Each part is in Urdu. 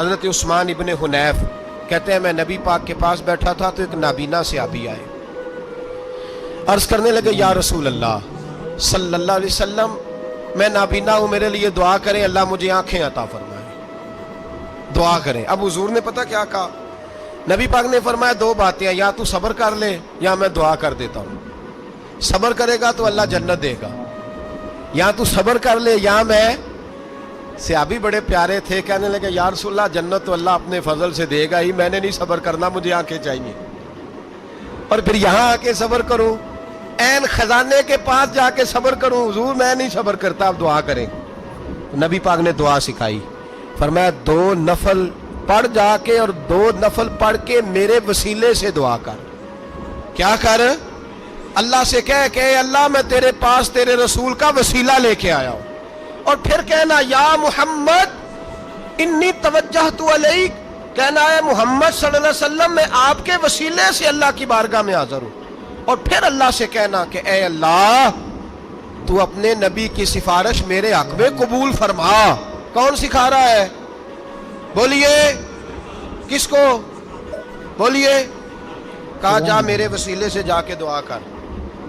حضرت عثمان ابن حنیف کہتے ہیں میں نبی پاک کے پاس بیٹھا تھا تو ایک نابینا صحابی آئے، عرض کرنے لگے یا رسول اللہ صلی اللہ علیہ وسلم میں نابینا ہوں، میرے لیے دعا کریں، اللہ مجھے آنکھیں عطا فرمائے، دعا کریں۔ اب حضور نے پتہ کیا کہا؟ نبی پاک نے فرمایا دو باتیں ہیں، یا تو صبر کر لے یا میں دعا کر دیتا ہوں۔ صبر کرے گا تو اللہ جنت دے گا، یا تو صبر کر لے یا میں۔ صحابی بڑے پیارے تھے، کہنے لگے یا رسول اللہ جنت تو اللہ اپنے فضل سے دے گا ہی، میں نے نہیں صبر کرنا، مجھے آنکھیں چاہیے، اور پھر یہاں آ کے صبر کروں، این خزانے کے پاس جا کے صبر کروں؟ حضور میں نہیں صبر کرتا، آپ دعا کریں۔ نبی پاک نے دعا سکھائی، فرمایا دو نفل پڑھ جا کے اور دو نفل پڑھ کے میرے وسیلے سے دعا کر۔ کیا کر؟ اللہ سے کہہ کہ اے اللہ میں تیرے پاس تیرے رسول کا وسیلہ لے کے آیا ہوں، اور پھر کہنا یا محمد انی توجہت علیک، کہنا ہے محمد صلی اللہ علیہ وسلم میں آپ کے وسیلے سے اللہ کی بارگاہ میں حاضر ہوں، اور پھر اللہ سے کہنا کہ اے اللہ تو اپنے نبی کی سفارش میرے حق میں قبول فرما۔ کون سکھا رہا ہے؟ بولیے کس کو؟ بولیے۔ کہا جا میرے وسیلے سے جا کے دعا کر۔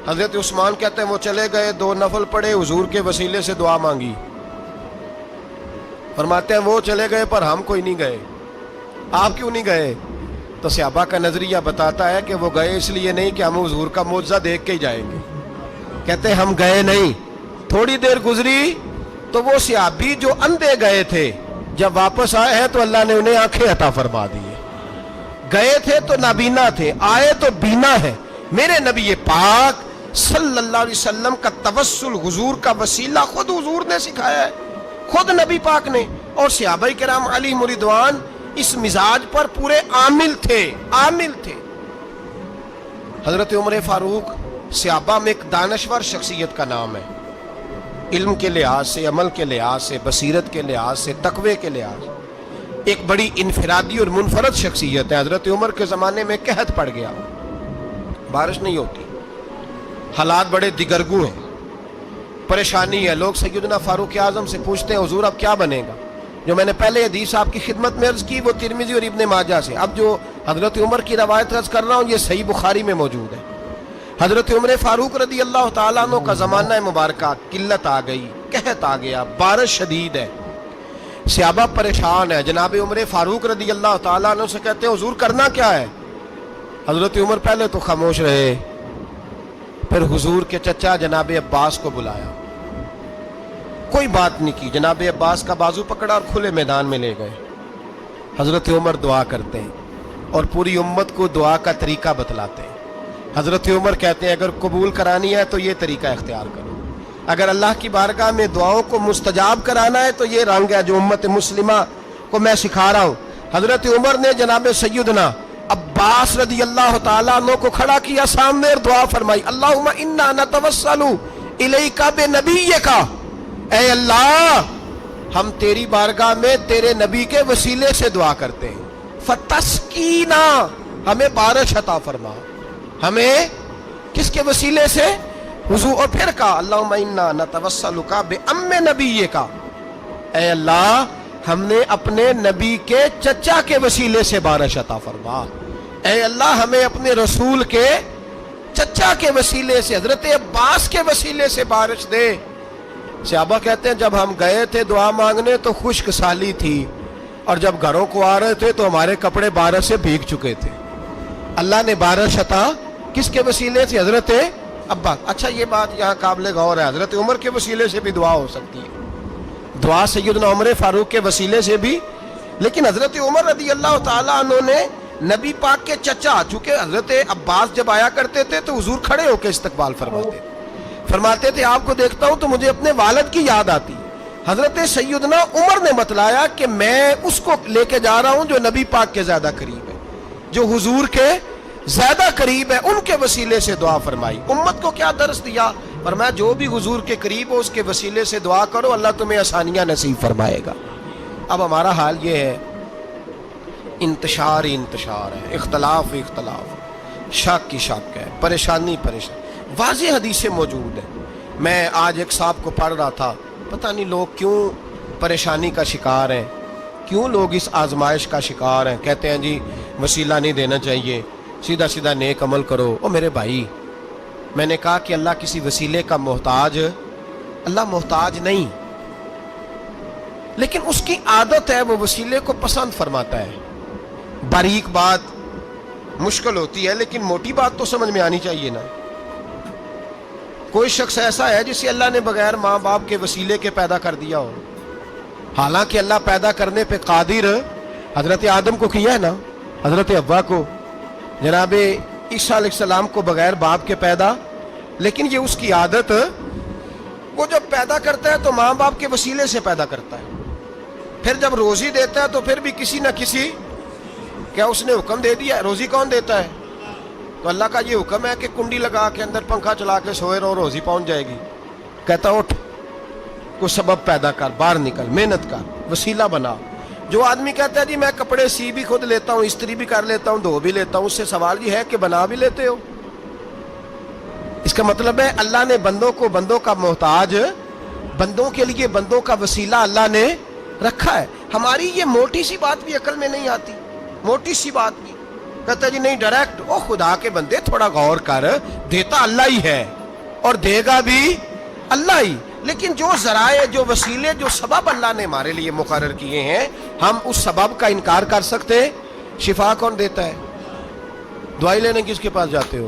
حضرت عثمان کہتے ہیں وہ چلے گئے، دو نفل پڑھے، حضور کے وسیلے سے دعا مانگی۔ فرماتے ہیں وہ چلے گئے پر ہم کوئی نہیں گئے۔ آپ کیوں نہیں گئے؟ تو صحابہ کا نظریہ بتاتا ہے کہ وہ گئے اس لیے نہیں کہ ہم حضور کا معجزہ دیکھ کے ہی جائیں گے، کہتے ہیں ہم گئے نہیں۔ تھوڑی دیر گزری تو وہ صحابی جو اندھے گئے تھے جب واپس آئے ہیں تو اللہ نے انہیں آنکھیں عطا فرما دی۔ گئے تھے تو نابینا تھے، آئے تو بینا ہے۔ میرے نبی پاک صلی اللہ علیہ وسلم کا توسل، حضور کا وسیلہ خود حضور نے سکھایا ہے، خود نبی پاک نے، اور صحابہ کرام علیہم رضوان اس مزاج پر پورے عامل تھے، عامل تھے۔ حضرت عمر فاروق صحابہ میں ایک دانشور شخصیت کا نام ہے، علم کے لحاظ سے، عمل کے لحاظ سے، بصیرت کے لحاظ سے، تقوی کے لحاظ سے ایک بڑی انفرادی اور منفرد شخصیت ہے۔ حضرت عمر کے زمانے میں قحط پڑ گیا، بارش نہیں ہوتی، حالات بڑے دگرگوں ہیں، پریشانی ہے۔ لوگ سیدنا فاروق اعظم سے پوچھتے ہیں حضور اب کیا بنے گا؟ جو میں نے پہلے حدیث آپ کی خدمت میں عرض کی وہ ترمذی اور ابن ماجہ سے، ب جو حضرت عمر کی روایت عرض کر رہا ہوں یہ صحیح بخاری میں موجود ہے۔ حضرت عمر فاروق رضی اللہ تعالیٰ عنہ کا زمانہ مبارکہ، قلت آ گئی، قحط آ گیا، بارش شدید ہے، صحابہ پریشان ہے۔ جناب عمر فاروق رضی اللہ تعالیٰ عنہ سے کہتے ہیں حضور کرنا کیا ہے؟ حضرت عمر پہلے تو خاموش رہے، پھر حضور کے چچا جناب عباس کو بلایا، کوئی بات نہیں کی، جناب عباس کا بازو پکڑا اور کھلے میدان میں لے گئے۔ حضرت عمر دعا کرتے ہیں اور پوری امت کو دعا کا طریقہ بتلاتے ہیں۔ حضرت عمر کہتے ہیں اگر قبول کرانی ہے تو یہ طریقہ اختیار کرو، اگر اللہ کی بارگاہ میں دعاؤں کو مستجاب کرانا ہے تو یہ رنگ ہے جو امت مسلمہ کو میں سکھا رہا ہوں۔ حضرت عمر نے جناب سیدنا عباس رضی اللہ تعالیٰ عنہ کو کھڑا کیا سامنے اور دعا فرمائی، اللہم انا نتوسل الیک بنبیک، اے اللہ ہم تیری بارگاہ میں تیرے نبی کے وسیلے سے دعا کرتے ہیں، فتسقینا، ہمیں بارش عطا فرما۔ ہمیں کس کے وسیلے سے؟ حضور۔ اور پھر کہا اللہم انا نتوسلک بام نبیک، اے اللہ ہم نے اپنے نبی کے چچا کے وسیلے سے بارش عطا فرما، اے اللہ ہمیں اپنے رسول کے چچا کے وسیلے سے، حضرت عباس کے وسیلے سے بارش دے۔ صحابہ کہتے ہیں جب ہم گئے تھے دعا مانگنے تو خشک سالی تھی، اور جب گھروں کو آ رہے تھے تو ہمارے کپڑے بارش سے بھیگ چکے تھے۔ اللہ نے بارش عطا کس کے وسیلے سے؟ حضرت عباس۔ اچھا یہ بات یہاں قابل غور ہے، حضرت عمر کے وسیلے سے بھی دعا ہو سکتی ہے، دعا سیدنا عمر فاروق کے وسیلے سے بھی، لیکن حضرت عمر رضی اللہ تعالیٰ عنہ نے نبی پاک کے چچا، چونکہ حضرت عباس جب آیا کرتے تھے تو حضور کھڑے ہو کے استقبال فرماتے تھے آپ کو دیکھتا ہوں تو مجھے اپنے والد کی یاد آتی۔ حضرت سیدنا عمر نے بتلایا کہ میں اس کو لے کے جا رہا ہوں جو نبی پاک کے زیادہ قریب ہے، جو حضور کے زیادہ قریب ہے، ان کے وسیلے سے دعا فرمائی۔ امت کو کیا درس دیا؟ فرمایا جو بھی حضور کے قریب ہو اس کے وسیلے سے دعا کرو، اللہ تمہیں آسانیاں نصیب فرمائے گا۔ اب ہمارا حال یہ ہے، انتشار ہی انتشار ہے، اختلاف ہی اختلاف، شک کی شک ہے، پریشانی پریشانی، واضح حدیثیں موجود ہیں۔ میں آج ایک صاحب کو پڑھ رہا تھا، پتہ نہیں لوگ کیوں پریشانی کا شکار ہیں، کیوں لوگ اس آزمائش کا شکار ہیں؟ کہتے ہیں جی وسیلہ نہیں دینا چاہیے، سیدھا سیدھا نیک عمل کرو۔ او میرے بھائی، میں نے کہا کہ اللہ کسی وسیلے کا محتاج، اللہ محتاج نہیں، لیکن اس کی عادت ہے وہ وسیلے کو پسند فرماتا ہے۔ باریک بات مشکل ہوتی ہے لیکن موٹی بات تو سمجھ میں آنی چاہیے نا۔ کوئی شخص ایسا ہے جسے اللہ نے بغیر ماں باپ کے وسیلے کے پیدا کر دیا ہو؟ حالانکہ اللہ پیدا کرنے پہ قادر حضرت آدم کو کیا ہے نا، حضرت حوا کو، جناب عیسیٰ علیہ السلام کو بغیر باپ کے پیدا، لیکن یہ اس کی عادت، وہ جب پیدا کرتا ہے تو ماں باپ کے وسیلے سے پیدا کرتا ہے، پھر جب روزی دیتا ہے تو پھر بھی کسی نہ کسی، کیا اس نے حکم دے دیا؟ روزی کون دیتا ہے؟ تو اللہ کا یہ حکم ہے کہ کنڈی لگا کے اندر پنکھا چلا کے سوئے رہو، روزی پہنچ جائے گی؟ کہتا اٹھ، کوئی سبب پیدا کر، باہر نکل، محنت کر، وسیلہ بنا۔ جو آدمی کہتا ہے جی میں کپڑے سی بھی خود لیتا ہوں، استری بھی کر لیتا ہوں، دھو بھی لیتا ہوں، اس سے سوال یہ ہے کہ بنا بھی لیتے ہو؟ اس کا مطلب ہے اللہ نے بندوں کو بندوں کا محتاج، بندوں کے لیے بندوں کا وسیلہ اللہ نے رکھا ہے۔ ہماری یہ موٹی سی بات بھی عقل میں نہیں آتی، موٹی سی بات بھی کہتا ہے جی نہیں ڈائریکٹ، او خدا کے بندے تھوڑا غور کر، دیتا اللہ ہی ہے اور دے گا بھی اللہ ہی، لیکن جو ذرائع، جو وسیلے، جو سبب اللہ نے ہمارے لیے مقرر کیے ہیں، ہم اس سبب کا انکار کر سکتے؟ شفا کون دیتا ہے؟ دوائی لینے کس کے پاس جاتے ہو؟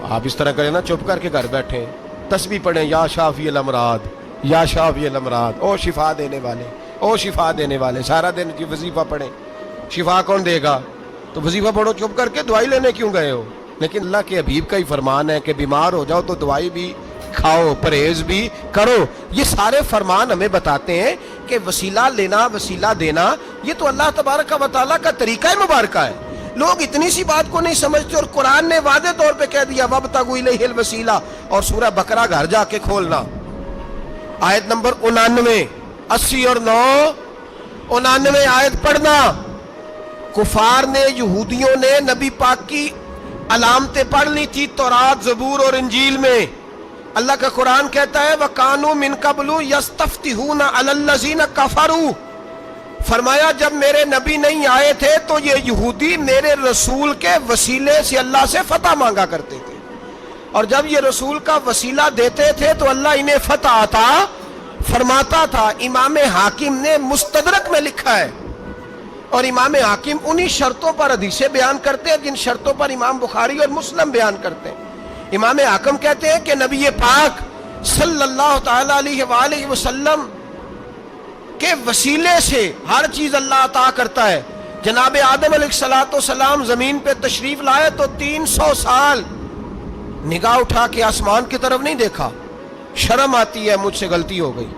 آپ اس طرح کریں نا، چپ کر کے گھر بیٹھیں، تسبیح پڑھیں، یا شافی الامراض، یا شافی الامراض، او شفا دینے والے، او شفا دینے والے، سارا دن کی وظیفہ پڑھیں، شفا کون دے گا؟ تو وظیفہ پڑھو چپ کر کے، دوائی لینے کیوں گئے ہو؟ لیکن اللہ کے حبیب کا ہی فرمان ہے کہ بیمار ہو جاؤ تو دوائی بھی کھاؤ، پرہیز بھی کرو۔ یہ سارے فرمان ہمیں بتاتے ہیں کہ وسیلہ لینا، وسیلہ دینا، یہ تو اللہ تبارک و تعالیٰ کا طریقہ مبارکہ ہے۔ لوگ اتنی سی بات کو نہیں سمجھتے، اور قرآن نے واضح طور پہ کہہ دیا وَابْتَغُوا إِلَيْهِ الْوَسِيلَةَ، اور سورہ بقرہ گھر جا کے کھولنا، آیت نمبر 99، 80 اور 9، 99 آیت پڑھنا۔ کفار نے، یہودیوں نے نبی پاک کی علامتیں پڑھ لی تھی تورات، زبور اور انجیل میں۔ اللہ کا قرآن کہتا ہے وَكَانُوا مِن قَبْلُ يَسْتَفْتِحُونَ عَلَى الَّذِينَ كَفَرُوا، فرمایا جب میرے نبی نہیں آئے تھے تو یہ یہودی میرے رسول کے وسیلے سے اللہ سے فتح مانگا کرتے تھے، اور جب یہ رسول کا وسیلہ دیتے تھے تو اللہ انہیں فتح عطا فرماتا تھا۔ امام حاکم نے مستدرک میں لکھا ہے، اور امام حاکم انہی شرطوں پر حدیثیں بیان کرتے ہیں جن شرطوں پر امام بخاری اور مسلم بیان کرتے ہیں۔ امام حاکم کہتے ہیں کہ نبی پاک صلی اللہ تعالی علیہ وآلہ وسلم کے وسیلے سے ہر چیز اللہ عطا کرتا ہے۔ جناب آدم علیہ السلام زمین پہ تشریف لائے تو 300 سال نگاہ اٹھا کے آسمان کی طرف نہیں دیکھا، شرم آتی ہے مجھ سے غلطی ہو گئی،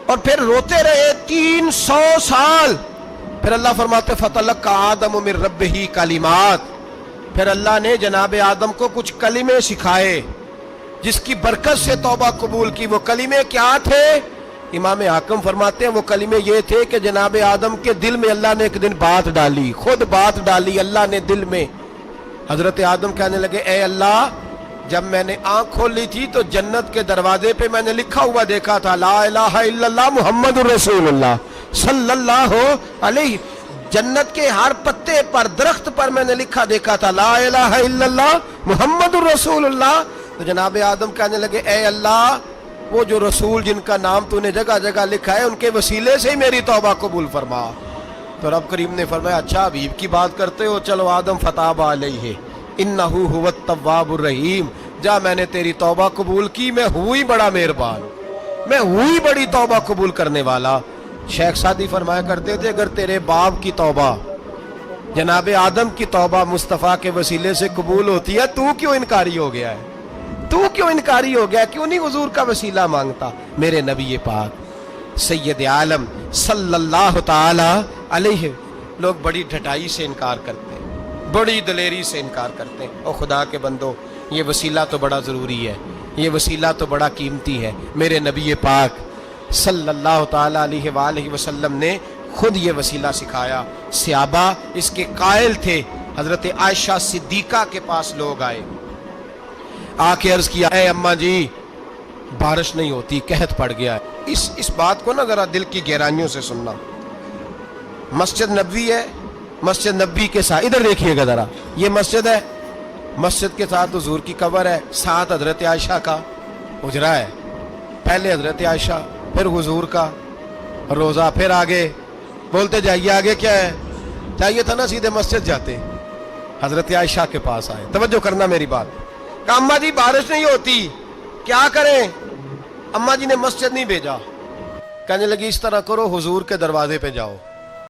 اور پھر روتے رہے 300 سال۔ پھر اللہ فرماتے فَتَلَقَّى آدَمُ مِن رَبِّهِ کلمات، پھر اللہ نے جناب آدم کو کچھ کلمے سکھائے جس کی برکت سے توبہ قبول کی۔ وہ کلمے کیا تھے؟ امام حاکم فرماتے ہیں وہ کلمے یہ تھے کہ جناب آدم کے دل میں اللہ نے ایک دن بات ڈالی، خود بات ڈالی اللہ نے دل میں۔ حضرت آدم کہنے لگے اے اللہ، جب میں نے آنکھ کھولی تھی تو جنت کے دروازے پہ میں نے لکھا ہوا دیکھا تھا لا الہ الا اللہ محمد الرسول اللہ صلی اللہ علیہ، جنت کے ہر پتے پر، درخت پر میں نے لکھا دیکھا تھا لا الہ الا اللہ محمد الرسول اللہ۔ تو جناب آدم کہنے لگے اے اللہ، وہ جو رسول جن کا نام تو نے جگہ جگہ لکھا ہے ان کے وسیلے سے ہی میری توبہ قبول فرما۔ تو رب کریم نے فرمایا اچھا حبیب کی بات کرتے ہو، چلو آدم فتاب علیہ انہ هو التواب الرحیم، جا میں نے تیری توبہ قبول کی، میں ہوئی بڑا مہربان، میں ہوئی بڑی توبہ قبول کرنے والا۔ شیخ سعدی فرمایا کرتے تھے اگر تیرے باپ کی توبہ، جناب آدم کی توبہ مصطفیٰ کے وسیلے سے قبول ہوتی ہے، تو کیوں انکاری ہو گیا ہے؟ تو کیوں انکاری ہو گیا؟ کیوں نہیں حضور کا وسیلہ مانگتا؟ میرے نبی پاک سید عالم صلی اللہ تعالی علیہ، لوگ بڑی ڈھٹائی سے انکار کرتے ہیں، بڑی دلیری سے انکار کرتے ہیں۔ اور خدا کے بندو، یہ وسیلہ تو بڑا ضروری ہے، یہ وسیلہ تو بڑا قیمتی ہے۔ میرے نبی پاک صلی اللہ تعالی علیہ وآلہ وسلم نے خود یہ وسیلہ سکھایا۔ صحابہ اس کے قائل تھے۔ حضرت عائشہ صدیقہ کے پاس لوگ آئے، آ کے عرض کیا اے اماں جی بارش نہیں ہوتی، قحط پڑ گیا ہے۔ اس بات کو نا ذرا دل کی گہرائیوں سے سننا۔ مسجد نبوی ہے، مسجد نبی کے ساتھ ادھر دیکھیے گا ذرا، یہ مسجد ہے، مسجد کے ساتھ حضور کی قبر ہے، ساتھ حضرت عائشہ کا حجرہ ہے، پہلے حضرت عائشہ پھر حضور کا روزہ، پھر آگے بولتے جائیے آگے کیا ہے؟ چاہیے تھا نا سیدھے مسجد جاتے، حضرت عائشہ کے پاس آئے۔ توجہ کرنا میری بات، کہ اماں جی بارش نہیں ہوتی کیا کریں؟ اماں جی نے مسجد نہیں بھیجا، کہنے لگی اس طرح کرو حضور کے دروازے پہ جاؤ،